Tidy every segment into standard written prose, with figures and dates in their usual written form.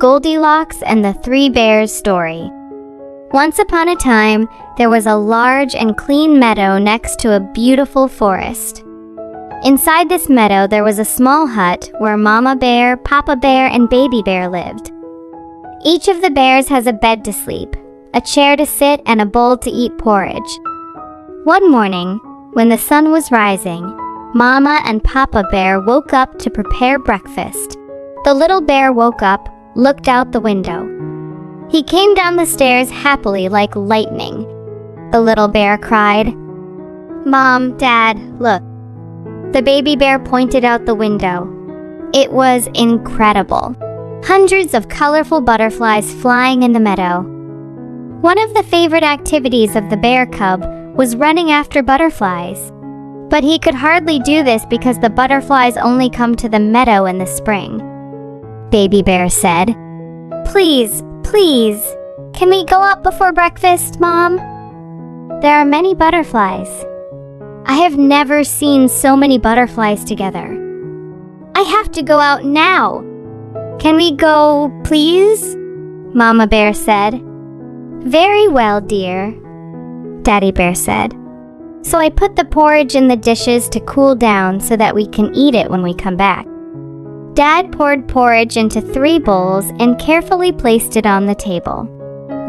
Goldilocks and the Three Bears story. Once upon a time, there was a large and clean meadow next to a beautiful forest. Inside this meadow, there was a small hut where Mama Bear, Papa Bear, and Baby Bear lived. Each of the bears has a bed to sleep, a chair to sit, and a bowl to eat porridge. One morning, when the sun was rising, Mama and Papa Bear woke up to prepare breakfast. The little bear woke up, looked out the window. He came down the stairs happily like lightning. The little bear cried, "Mom, Dad, look." The baby bear pointed out the window. It was incredible. Hundreds of colorful butterflies flying in the meadow. One of the favorite activities of the bear cub was running after butterflies. But he could hardly do this because the butterflies only come to the meadow in the spring. Baby Bear said, "Please, please, can we go out before breakfast, Mom? There are many butterflies. I have never seen so many butterflies together. I have to go out now. Can we go, please?" Mama Bear said. "Very well, dear," Daddy Bear said. "So I put the porridge in the dishes to cool down so that we can eat it when we come back." Dad poured porridge into 3 bowls and carefully placed it on the table.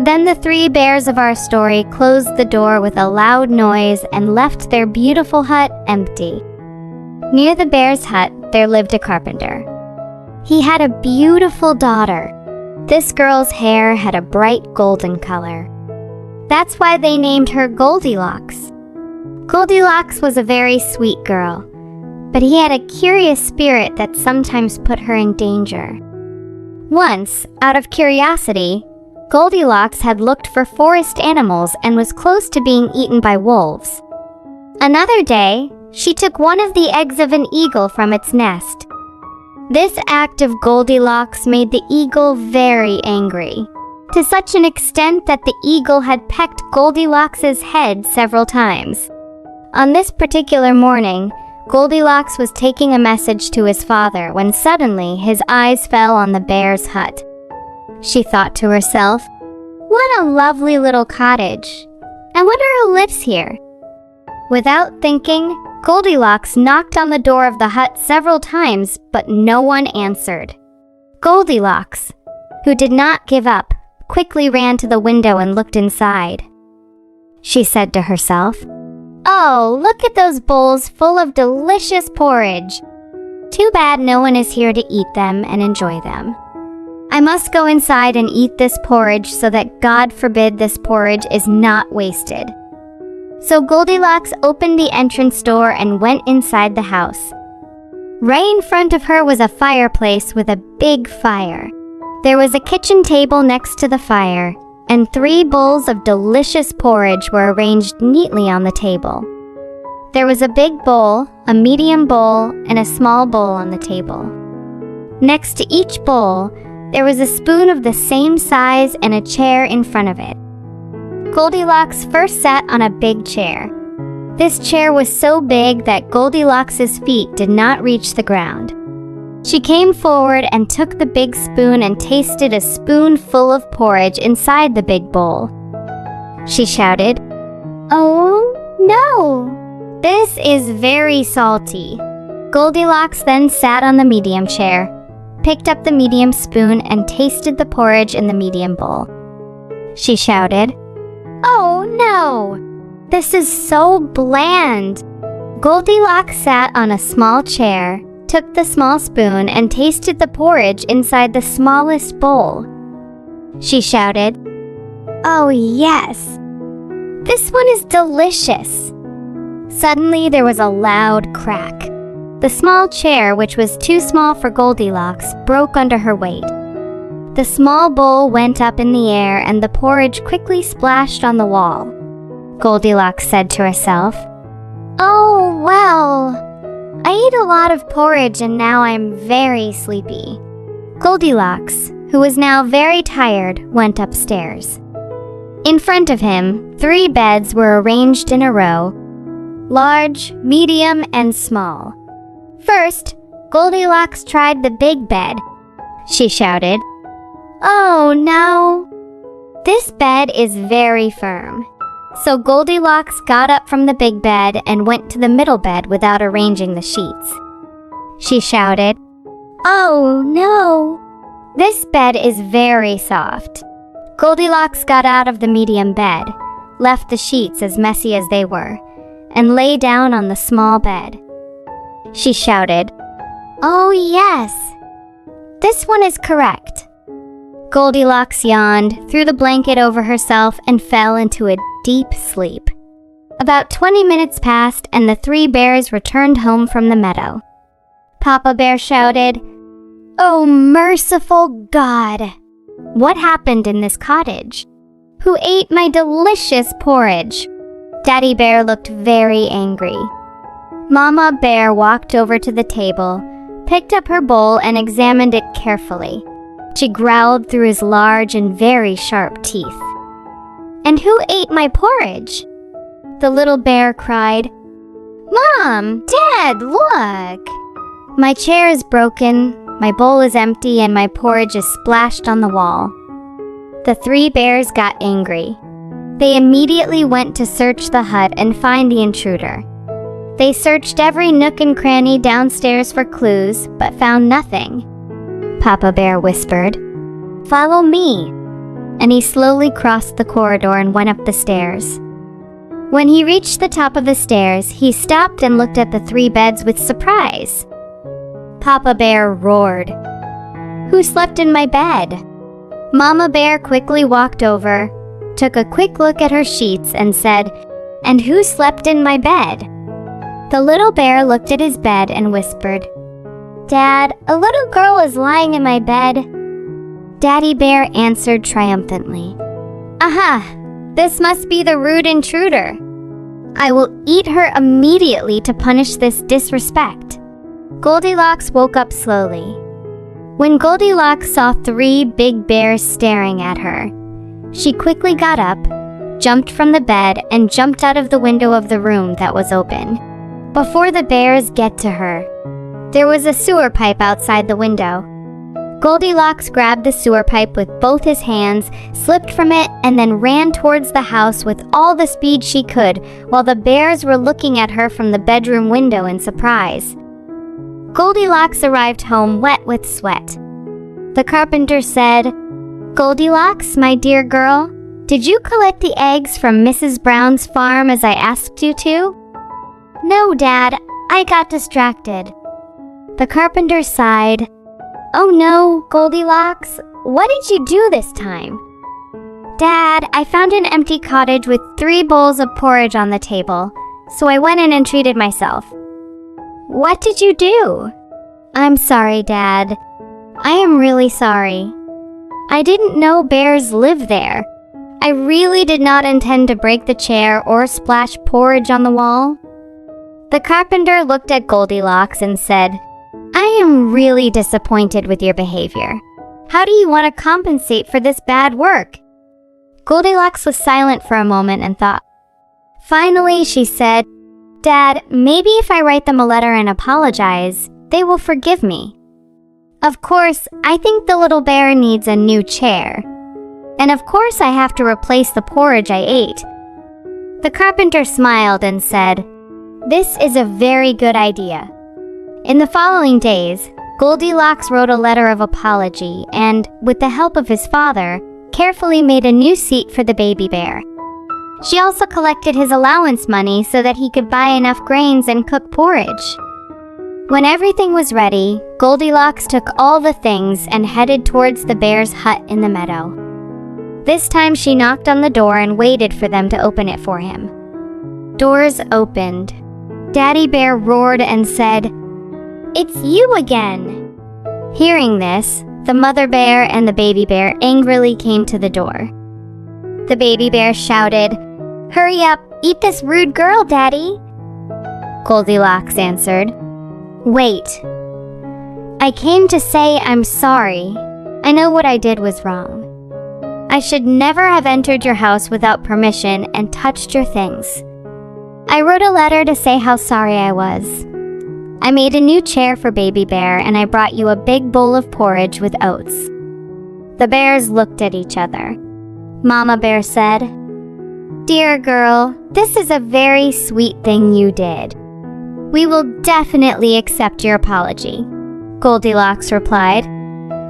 Then the 3 bears of our story closed the door with a loud noise and left their beautiful hut empty. Near the bear's hut, there lived a carpenter. He had a beautiful daughter. This girl's hair had a bright golden color. That's why they named her Goldilocks. Goldilocks was a very sweet girl, but he had a curious spirit that sometimes put her in danger. Once, out of curiosity, Goldilocks had looked for forest animals and was close to being eaten by wolves. Another day, she took one of the eggs of an eagle from its nest. This act of Goldilocks made the eagle very angry, to such an extent that the eagle had pecked Goldilocks' head several times. On this particular morning, Goldilocks was taking a message to his father when suddenly his eyes fell on the bear's hut. She thought to herself, "What a lovely little cottage. I wonder who lives here." Without thinking, Goldilocks knocked on the door of the hut several times, but no one answered. Goldilocks, who did not give up, quickly ran to the window and looked inside. She said to herself, "Oh, look at those bowls full of delicious porridge. Too bad no one is here to eat them and enjoy them. I must go inside and eat this porridge so that God forbid this porridge is not wasted." So Goldilocks opened the entrance door and went inside the house. Right in front of her was a fireplace with a big fire. There was a kitchen table next to the fire, and 3 bowls of delicious porridge were arranged neatly on the table. There was a big bowl, a medium bowl, and a small bowl on the table. Next to each bowl, there was a spoon of the same size and a chair in front of it. Goldilocks first sat on a big chair. This chair was so big that Goldilocks' feet did not reach the ground. She came forward and took the big spoon and tasted a spoonful of porridge inside the big bowl. She shouted, "Oh, no! This is very salty." Goldilocks then sat on the medium chair, picked up the medium spoon, and tasted the porridge in the medium bowl. She shouted, "Oh, no! This is so bland." Goldilocks sat on a small chair, took the small spoon, and tasted the porridge inside the smallest bowl. She shouted, "Oh, yes! This one is delicious." Suddenly, there was a loud crack. The small chair, which was too small for Goldilocks, broke under her weight. The small bowl went up in the air and the porridge quickly splashed on the wall. Goldilocks said to herself, "Oh, well, I ate a lot of porridge and now I'm very sleepy." Goldilocks, who was now very tired, went upstairs. In front of him, 3 beds were arranged in a row, large, medium, and small. First, Goldilocks tried the big bed. She shouted, Oh no! This bed is very firm. So Goldilocks got up from the big bed and went to the middle bed without arranging the sheets. She shouted, "Oh no! This bed is very soft." Goldilocks got out of the medium bed, left the sheets as messy as they were, and lay down on the small bed. She shouted, "Oh yes! This one is correct." Goldilocks yawned, threw the blanket over herself, and fell into a deep sleep. About 20 minutes passed, and the three bears returned home from the meadow. Papa Bear shouted, "Oh, merciful God! What happened in this cottage? Who ate my delicious porridge?" Daddy Bear looked very angry. Mama Bear walked over to the table, picked up her bowl, and examined it carefully. She growled through his large and very sharp teeth. "And who ate my porridge?" The little bear cried. "Mom! Dad, look! My chair is broken, my bowl is empty, and my porridge is splashed on the wall." The three bears got angry. They immediately went to search the hut and find the intruder. They searched every nook and cranny downstairs for clues, but found nothing. Papa Bear whispered, "Follow me," and he slowly crossed the corridor and went up the stairs. When he reached the top of the stairs, he stopped and looked at the three beds with surprise. Papa Bear roared, "Who slept in my bed?" Mama Bear quickly walked over, took a quick look at her sheets, and said, "And who slept in my bed?" The little bear looked at his bed and whispered, "Dad, a little girl is lying in my bed." Daddy Bear answered triumphantly, "Aha! This must be the rude intruder. I will eat her immediately to punish this disrespect." Goldilocks woke up slowly. When Goldilocks saw three big bears staring at her, she quickly got up, jumped from the bed, and jumped out of the window of the room that was open. Before the bears get to her, there was a sewer pipe outside the window. Goldilocks grabbed the sewer pipe with both his hands, slipped from it, and then ran towards the house with all the speed she could, while the bears were looking at her from the bedroom window in surprise. Goldilocks arrived home wet with sweat. The carpenter said, "Goldilocks, my dear girl, did you collect the eggs from Mrs. Brown's farm as I asked you to?" "No, Dad, I got distracted." The carpenter sighed. "Oh no, Goldilocks, what did you do this time?" "Dad, I found an empty cottage with 3 bowls of porridge on the table, so I went in and treated myself." "What did you do?" "I'm sorry, Dad. I am really sorry. I didn't know bears live there. I really did not intend to break the chair or splash porridge on the wall." The carpenter looked at Goldilocks and said, "I am really disappointed with your behavior. How do you want to compensate for this bad work?" Goldilocks was silent for a moment and thought. Finally, she said, "Dad, maybe if I write them a letter and apologize, they will forgive me. Of course, I think the little bear needs a new chair. And of course I have to replace the porridge I ate." The carpenter smiled and said, "This is a very good idea." In the following days, Goldilocks wrote a letter of apology and, with the help of his father, carefully made a new seat for the baby bear. She also collected his allowance money so that he could buy enough grains and cook porridge. When everything was ready, Goldilocks took all the things and headed towards the bear's hut in the meadow. This time she knocked on the door and waited for them to open it for him. Doors opened. Daddy Bear roared and said, "It's you again!" Hearing this, the mother bear and the baby bear angrily came to the door. The baby bear shouted, "Hurry up, eat this rude girl, Daddy!" Goldilocks answered, "Wait. I came to say I'm sorry. I know what I did was wrong. I should never have entered your house without permission and touched your things. I wrote a letter to say how sorry I was. I made a new chair for Baby Bear and I brought you a big bowl of porridge with oats. The bears looked at each other. Mama Bear said, "Dear girl, this is a very sweet thing you did. We will definitely accept your apology." Goldilocks replied,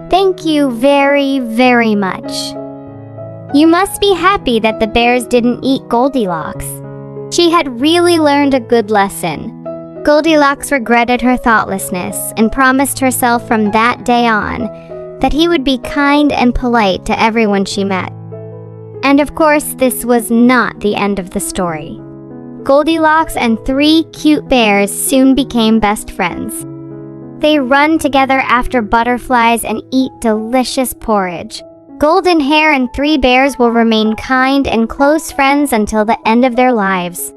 "Thank you very, very much." You must be happy that the bears didn't eat Goldilocks. She had really learned a good lesson. Goldilocks regretted her thoughtlessness and promised herself from that day on that he would be kind and polite to everyone she met. And of course, this was not the end of the story. Goldilocks and 3 cute bears soon became best friends. They run together after butterflies and eat delicious porridge. Golden Hair and 3 bears will remain kind and close friends until the end of their lives.